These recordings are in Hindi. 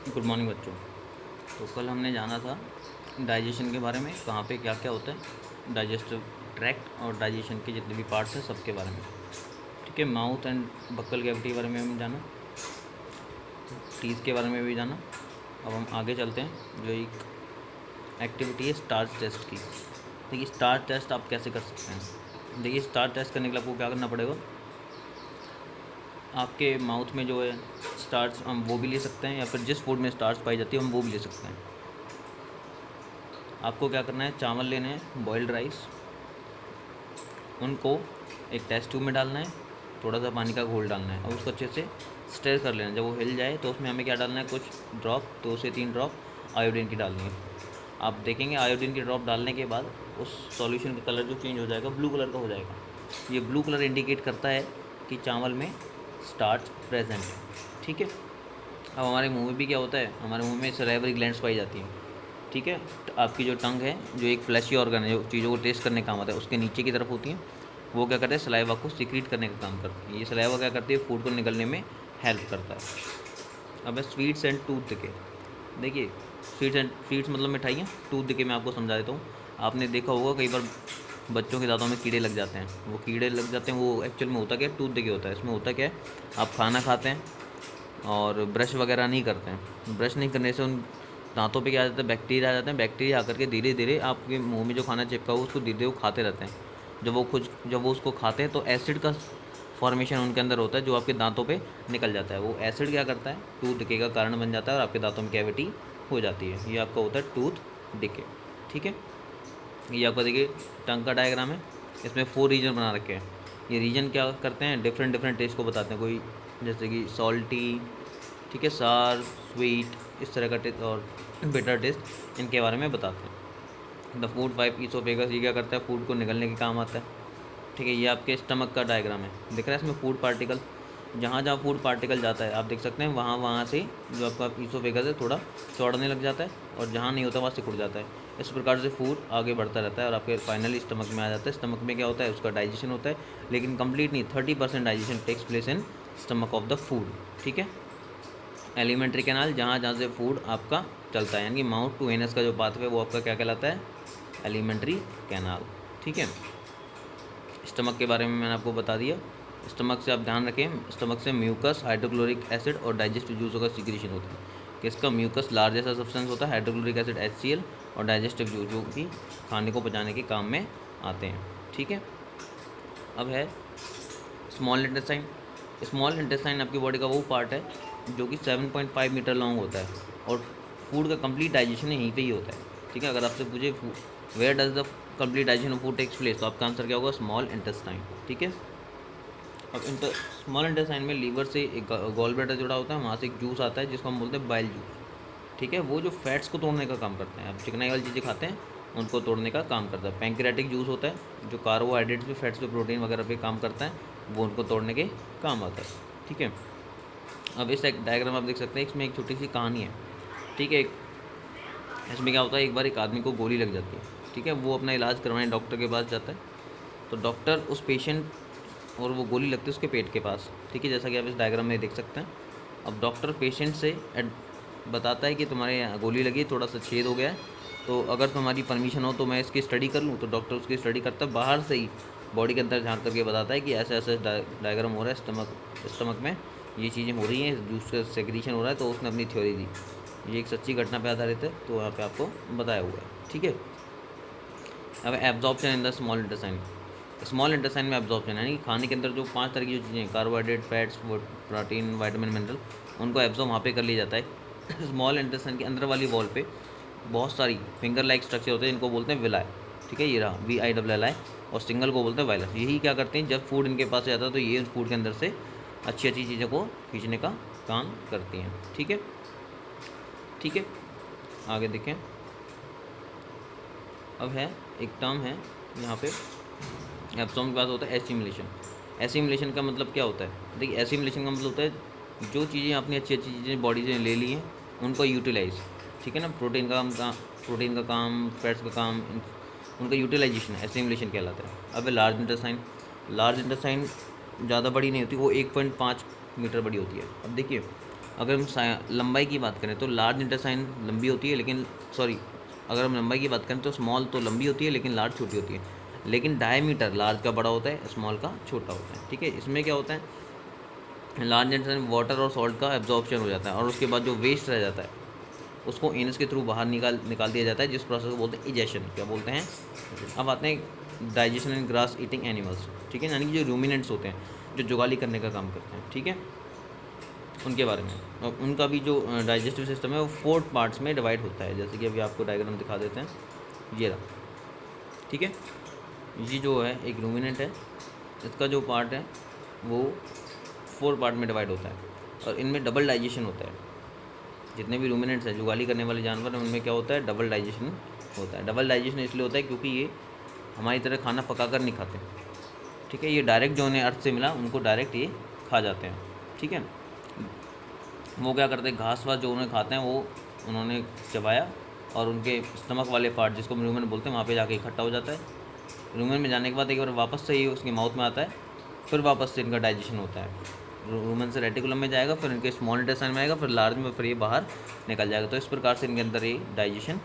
गुड मॉर्निंग बच्चों। तो कल हमने जाना था डाइजेशन के बारे में, कहाँ पे क्या क्या होता है, डाइजेस्टिव ट्रैक्ट और डाइजेशन के जितने भी पार्ट्स हैं सबके बारे में। ठीक है, माउथ एंड बक्कल कैविटी के बारे में हम जाना, टीथ के बारे में भी जाना। अब हम आगे चलते हैं, जो एक एक्टिविटी है स्टार्च टेस्ट की। देखिए स्टार्च टेस्ट आप कैसे कर सकते हैं। देखिए स्टार्च टेस्ट करने के लिए आपको क्या करना पड़ेगा, आपके माउथ में जो है स्टार्च हम वो भी ले सकते हैं, या फिर जिस फूड में स्टार्च पाई जाती है हम वो भी ले सकते हैं। आपको क्या करना है, चावल लेने हैं बॉइल्ड राइस, उनको एक टेस्ट ट्यूब में डालना है, थोड़ा सा पानी का घोल डालना है और उसको अच्छे से स्टर कर लेना है। जब वो हिल जाए तो उसमें हमें क्या डालना है, कुछ ड्रॉप, 2 से 3 ड्रॉप आयोडीन की डालनी है। आप देखेंगे आयोडीन की ड्रॉप डालने के बाद उस सॉल्यूशन का कलर जो चेंज हो जाएगा, ब्लू कलर का हो जाएगा। ये ब्लू कलर इंडिकेट करता है कि चावल में स्टार्च प्रेजेंट है। ठीक है, अब हमारे मुंह में भी क्या होता है, हमारे मुंह में सलाइवरी ग्लैंड्स पाई जाती हैं। ठीक है, तो आपकी जो टंग है, जो एक फ्लैशी ऑर्गन है, जो चीज़ों को टेस्ट करने का काम आता है, उसके नीचे की तरफ होती हैं। वो क्या करते हैं, सलाइवा को सीक्रेट करने का काम करती है। ये सलाइवा क्या करती है, फूड को निगलने में हेल्प करता है। अब है स्वीट्स एंड टूथ डिके। देखिए स्वीट्स मतलब मिठाइयाँ, टूथ डिके मैं आपको समझा देता हूँ। आपने देखा होगा कई बार बच्चों के दांतों में कीड़े लग जाते हैं। वो कीड़े लग जाते हैं, वो एक्चुअल में होता क्या है, टूथ डिके होता है। इसमें होता क्या है, आप खाना खाते हैं और ब्रश वगैरह नहीं करते हैं। ब्रश नहीं करने से उन दांतों पे क्या आ जाता है, बैक्टीरिया आ जाते हैं। बैक्टीरिया आकर के धीरे धीरे आपके मुंह में जो खाना चिपका हुआ उसको धीरे धीरे वो खाते रहते हैं। जब वो उसको खाते हैं तो एसिड का फॉर्मेशन उनके अंदर होता है, जो आपके दांतों पे निकल जाता है। वो एसिड क्या करता है, टूथ डिके का कारण बन जाता है और आपके दांतों में कैविटी हो जाती है। ये आपका होता है टूथ डिके। ठीक है, ये आपका देखिए टंग का डायग्राम है। इसमें 4 रीजन बना रखे हैं। ये रीजन क्या करते हैं, डिफरेंट डिफरेंट टेस्ट को बताते हैं। कोई जैसे कि सॉल्टी, ठीक है, सार, स्वीट, इस तरह का टेस्ट और बिटर टेस्ट इनके बारे में बताते हैं। द फूड पाइप ईसोफेगस, ये क्या करता है, फूड को निगलने के काम आता है। ठीक है, ये आपके स्टमक का डायग्राम है, दिख रहा है इसमें फूड पार्टिकल। जहाँ जहाँ फूड पार्टिकल जाता है आप देख सकते हैं, वहाँ वहाँ से जो आपका ईसोफेगस है थोड़ा चौड़ने लग जाता है, और जहाँ नहीं होता वहाँ सिकुड़ जाता है। इस प्रकार से फूड आगे बढ़ता रहता है और आपके फाइनली स्टमक में आ जाता है। स्टमक में क्या होता है, उसका डाइजेशन होता है, लेकिन कंप्लीट नहीं, 30% digestion takes place in stomach of the food. ठीक है, एलिमेंट्री कैनाल, जहाँ जहाँ से फूड आपका चलता है, यानी माउथ टू एनस का जो पाथवे वो आपका क्या कहलाता है, एलिमेंट्री कैनाल। ठीक है, स्टमक के बारे में मैंने आपको बता दिया। स्टमक से आप ध्यान रखें, स्टमक से म्यूकस, हाइड्रोक्लोरिक एसिड और डाइजेस्टिव जूसों का सिक्रीशन होता है। किसका, म्यूकस लार्ज जैसा सब्सटेंस होता है, हाइड्रोक्लोरिक एसिड HCl और डाइजेस्टिव जूस जो कि खाने को पचाने के काम में आते हैं। ठीक है, अब है स्मॉल इंटेस्टाइन। स्मॉल इंटेस्टाइन आपकी बॉडी का वो पार्ट है जो कि 7.5 मीटर लॉन्ग होता है और फूड का कंप्लीट डाइजेशन यहीं पे ही होता है। ठीक है, अगर आपसे पूछे where does the complete digestion of food takes place, तो आपका आंसर क्या होगा, स्मॉल इंटेस्टाइन। ठीक है, अब स्मॉल इंटेस्टाइन में लीवर से एक गॉल ब्लैडर जुड़ा होता है, वहाँ से एक जूस आता है जिसको हम बोलते हैं बाइल जूस। ठीक है, वो जो फैट्स को तोड़ने का काम करते हैं, आप चिकनाई वाली चीज़ें खाते हैं उनको तोड़ने का काम करता है। पैंक्रियाटिक जूस होता है जो कार्बोहाइड्रेट्स पे, फैट्स पे, प्रोटीन वगैरह पे काम करता है, वो उनको तोड़ने के काम आता है। ठीक है, अब इस डायग्राम आप देख सकते हैं, इसमें एक छोटी सी कहानी है। ठीक है, इसमें क्या होता है, एक बार एक आदमी को गोली लग जाती है। ठीक है, वो अपना इलाज करवाने डॉक्टर के पास जाता है, तो डॉक्टर उस पेशेंट, और वो गोली लगती है उसके पेट के पास। ठीक है, जैसा कि आप इस डायग्राम में देख सकते हैं। अब डॉक्टर पेशेंट से बताता है कि तुम्हारे यहाँ गोली लगी, थोड़ा सा छेद हो गया है, तो अगर तुम्हारी परमिशन हो तो मैं इसकी स्टडी कर लूँ। तो डॉक्टर उसकी स्टडी करता है, बाहर से ही बॉडी के अंदर झांक करके बताता है कि ऐसा ऐसा डायग्राम हो रहा है, स्टमक में ये चीज़ें हो रही हैं, जूस का सेक्रीशन हो रहा है। तो उसने अपनी थ्योरी दी, ये एक सच्ची घटना पे आधारित है, तो यहाँ पे आपको बताया हुआ है। ठीक है, अब absorption in the small intestine. Small intestine में एब्जॉर्प्शन यानी कि खाने के अंदर जो 5 तरह की जो चीज़ें, carbohydrate, fats, protein, vitamin, mineral, उनको एब्जॉर्ब वहाँ पे कर लिया जाता है। स्मॉल इंटेस्टाइन के अंदर वाली वॉल पे बहुत सारी फिंगर लाइक स्ट्रक्चर होते हैं, इनको बोलते हैं विलाई। ठीक है, ये रहा VILI, और सिंगल को बोलते हैं वायलस। यही क्या करते हैं, जब फूड इनके पास जाता है तो ये फूड के अंदर से अच्छी अच्छी चीज़ों को खींचने का काम करती हैं। ठीक है, ठीक है, आगे देखें। अब है एक टर्म है यहाँ पे, एब्सॉर्ब के बाद होता है एसिमुलेशन। एसिमुलेशन का मतलब क्या होता है, देखिए एसिमुलेशन का मतलब होता है जो चीज़ें आपने अच्छी अच्छी चीज़ें बॉडी से ले ली हैं उनको यूटिलाइज। ठीक है ना, प्रोटीन का काम, फैट्स का काम, उनका यूटिलाइजेशन एसिमुलेशन कहलाता है। अब लार्ज इंटेस्टाइन। लार्ज इंटेस्टाइन ज़्यादा बड़ी नहीं होती, वो 1.5 मीटर बड़ी होती है। अब देखिए अगर हम लंबाई की बात करें तो लार्ज इंटेस्टाइन लंबी होती है, लेकिन सॉरी, अगर हम लंबाई की बात करें तो स्मॉल तो लंबी होती है लेकिन लार्ज छोटी होती है, लेकिन डायमीटर लार्ज का बड़ा होता है, स्मॉल का छोटा होता है। ठीक है, इसमें क्या होता है, लार्ज इंटेस्टाइन वाटर और सॉल्ट का एब्जॉर्प्शन हो जाता है और उसके बाद जो वेस्ट रह जाता है उसको एनस के थ्रू बाहर निकाल दिया जाता है, जिस प्रोसेस को बोलते हैं इजेशन। क्या बोलते हैं? अब आते हैं डाइजेशन इन ग्रास ईटिंग एनिमल्स। ठीक है, यानी कि जो रूमिनेंट्स होते हैं जो जुगाली करने का काम करते हैं, ठीक है, उनके बारे में। और उनका भी जो डाइजेस्टिव सिस्टम है वो 4 पार्ट्स में डिवाइड होता है, जैसे कि अभी आपको डायग्राम दिखा देते हैं, ये रहा। ठीक है, ये जो है एक रूमिनेंट है, इसका जो पार्ट है वो 4 पार्ट में डिवाइड होता है और इनमें डबल डाइजेशन होता है। जितने भी रूमिनेंट्स हैं, जुगाली करने वाले जानवर हैं, उनमें क्या होता है, डबल डाइजेशन होता है। डबल डाइजेशन इसलिए होता है क्योंकि ये हमारी तरह खाना पका कर नहीं खाते। ठीक है, ये डायरेक्ट जो उन्हें अर्थ से मिला उनको डायरेक्ट ये खा जाते हैं। ठीक है, वो क्या करते हैं, घास वास जो उन्हें खाते हैं वो उन्होंने चबाया और उनके स्टमक वाले पार्ट जिसको रूमेन बोलते हैं वहाँ पे जाके इकट्ठा हो जाता है। रूमेन में जाने के बाद एक बार वापस से ये उसके माउथ में आता है, फिर वापस से इनका डाइजेशन होता है। रूमेन से रेटिकुलम में जाएगा, फिर इनके स्मॉल इंटेस्टाइन में आएगा, फिर लार्ज में, फिर ये बाहर निकल जाएगा। तो इस प्रकार से इनके अंदर ये डाइजेशन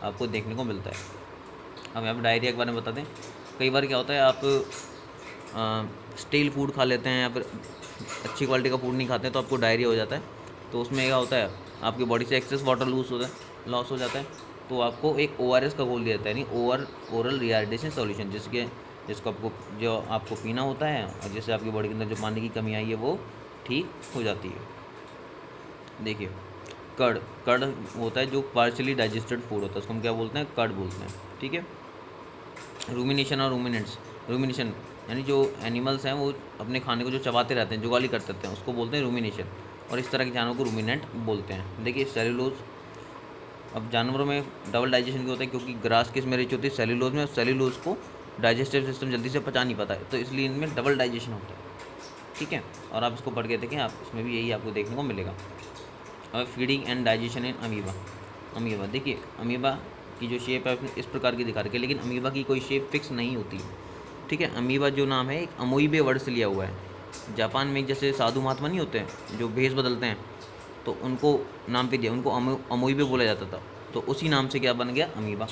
आपको देखने को मिलता है। अब यहाँ पर डायरिया के बारे में बता दें। कई बार क्या होता है, आप स्टील फूड खा लेते हैं या फिर अच्छी क्वालिटी का फूड नहीं खाते हैं तो आपको डायरिया हो जाता है। तो उसमें क्या होता है, आपकी बॉडी से एक्सेस वाटर लॉस हो जाता है। तो आपको एक ORS का घोल दिया जाता है, यानी ओरल रिहाइड्रेशन सॉल्यूशन, जो आपको पीना होता है और जिससे आपकी बॉडी के अंदर जो पानी की कमी आई है वो ठीक हो जाती है। देखिए, कर्ड होता है जो पार्शियली डाइजेस्टेड फूड होता है, उसको हम क्या बोलते हैं, कर्ड बोलते हैं। ठीक है, रूमिनेशन और रूमिनेंट्स। रूमिनेशन यानी जो एनिमल्स हैं वो अपने खाने को जो चबाते रहते हैं, जुगाली करते रहते हैं, उसको बोलते हैं रूमिनेशन, और इस तरह के जानवरों को रूमिनेंट बोलते हैं। देखिए, सेलुलोज। अब जानवरों में डबल डाइजेशन क्यों होता है, क्योंकि ग्रास किस में रिच होती है, सेलुलोज में। सेलुलोज को डाइजेस्टिव सिस्टम जल्दी से पचा नहीं पाता है, तो इसलिए इनमें डबल डाइजेशन होता है। ठीक है, और आप इसको पढ़ के देखें, आप इसमें भी यही आपको देखने को मिलेगा। अब feeding and digestion in amoeba. देखिए, अमीबा की जो शेप है इस प्रकार की दिखा रखी है, लेकिन अमीबा की कोई शेप फिक्स नहीं होती। ठीक है, अमीबा जो नाम है एक अमोइबे वर्ड से लिया हुआ है। जापान में जैसे साधु महात्मा नहीं होते हैं जो भेष बदलते हैं, तो उनको नाम पे दिया, उनको अमोइबे बोला जाता था, तो उसी नाम से क्या बन गया, अमीबा।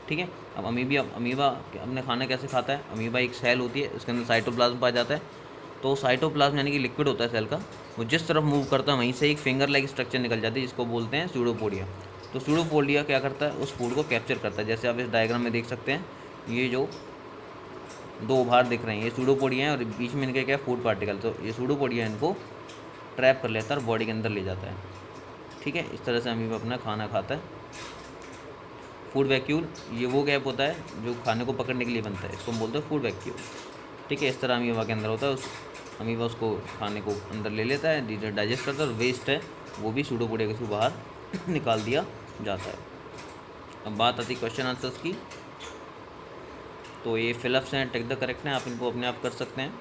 ठीक है, अब अमीबा अपने खाना कैसे खाता है। अमीबा एक सेल होती है, उसके अंदर साइटोप्लाज्म पाया जाता है। तो साइटोप्लाज्म यानी कि लिक्विड होता है सेल का, वो जिस तरफ मूव करता है वहीं से एक फिंगर लाइक स्ट्रक्चर निकल जाती है, जिसको बोलते हैं स्यूडोपोडिया। तो स्यूडोपोडिया क्या करता है, उस फूड को कैप्चर करता है। जैसे आप इस डायग्राम में देख सकते हैं, ये जो 2 उभार दिख रहे हैं, ये स्यूडोपोडिया हैं और बीच में इनके क्या फूड पार्टिकल। तो ये स्यूडोपोडिया इनको ट्रैप कर लेता है और बॉडी के अंदर ले जाता है। ठीक है, इस तरह से अमीबा अपना खाना खाता है। फूड वैक्यूल, ये वो गैप होता है जो खाने को पकड़ने के लिए बनता है, इसको हम बोलते हैं फूड वैक्यूल। ठीक है, इस तरह अमीबा के अंदर होता है। अमीबा उसको खाने को अंदर ले लेता है, डाइजेस्ट करता है, और वेस्ट है वो भी स्यूडोपोडिया के थ्रू बाहर निकाल दिया जाता है। अब बात आती है क्वेश्चन आंसर्स की। तो ये फिलअप्स हैं, टेक द करेक्ट हैं, आप इनको अपने आप कर सकते हैं।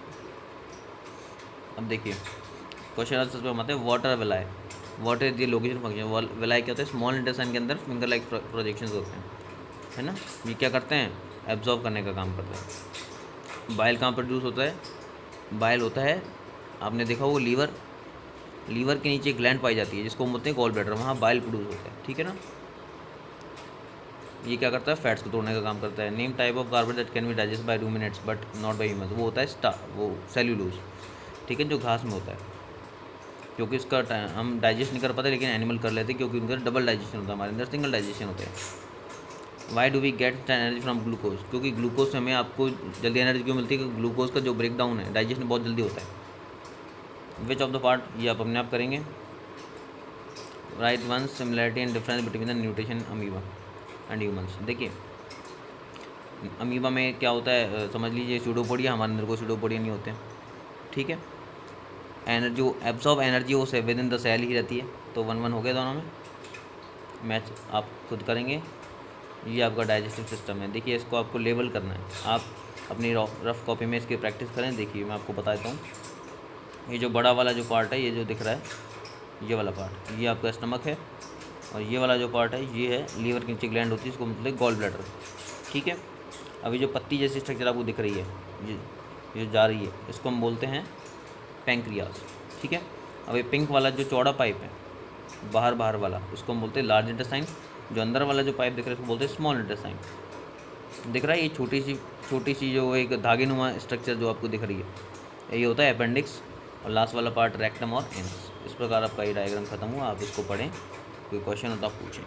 अब देखिए, क्वेश्चन आंसर्स पे हम आते हैं। Water villi. Water is the location function. Villi क्या होता है, स्मॉल इंटेस्टाइन के अंदर फिंगर लाइक प्रोजेक्शंस होते हैं, है ना। ये क्या करते हैं, एब्जॉर्व करने का काम करते हैं। बाइल कहाँ प्रोड्यूस होता है, बाइल होता है, आपने देखा वो लीवर के नीचे ग्लैंड पाई जाती है जिसको बोलते हैं गॉल ब्लैडर, वहाँ बाइल प्रोड्यूस होता है। ठीक है ना। ये क्या करता है, फैट्स को तोड़ने का काम करता है। Name type of carbon that can be digest by ruminants but not by humans. वो होता है वो सेल्यूलोज। ठीक है, जो घास में होता है, क्योंकि इसका हम डाइजेस्ट नहीं कर पाते, लेकिन एनिमल कर लेते हैं क्योंकि उनका डबल डाइजेशन होता है, हमारे अंदर सिंगल डाइजेशन होता है। Why do we get energy from glucose, क्योंकि ग्लूकोज से हमें आपको जल्दी एनर्जी क्यों मिलती है, क्योंकि ग्लूकोज का जो ब्रेक डाउन है, डाइजेशन बहुत जल्दी होता है। विच ऑफ द पार्ट, ये आप अपने आप करेंगे। Right one similarity and difference between the nutrition amoeba and humans. देखिए, अमीबा में क्या होता है, समझ लीजिए स्यूडोपोडिया, हमारे अंदर कोई स्यूडोपोडिया नहीं होते। ठीक है, एनर्जी जो एब्जॉर्ब एनर्जी वो विद इन द सेल ही रहती है। तो 1-1 हो गया दोनों में, मैच आप खुद करेंगे। ये आपका डाइजेस्टिव सिस्टम है। देखिए, इसको आपको लेबल करना है, आप अपनी रफ कॉपी में इसकी प्रैक्टिस करें। देखिए, मैं आपको बता देता हूँ। ये जो बड़ा वाला जो पार्ट है, ये जो दिख रहा है, ये वाला पार्ट, ये आपका स्टमक है, और ये वाला जो पार्ट है ये है लीवर की नीचे ग्लैंड होती है, इसको मतलब गॉल ब्लैडर। ठीक है, अभी जो पत्ती जैसी स्ट्रक्चर आपको दिख रही है, ये जा रही है, इसको हम बोलते हैं पैंक्रियाज। ठीक है, अब ये पिंक वाला जो चौड़ा पाइप है बाहर बाहर वाला, उसको हम बोलते हैं लार्ज इंटेस्टाइन। जो अंदर वाला जो पाइप दिख रहा है उसको बोलते हैं स्मॉल इंटेस्टाइन। दिख रहा है ये छोटी सी जो एक धागे नुमा स्ट्रक्चर जो आपको दिख रही है, ये होता है अपेंडिक्स। और लास्ट वाला पार्ट रेक्टम और एनस। इस प्रकार आपका ये डायग्राम खत्म हुआ। आप इसको पढ़ें, कोई क्वेश्चन हो तो आप पूछें।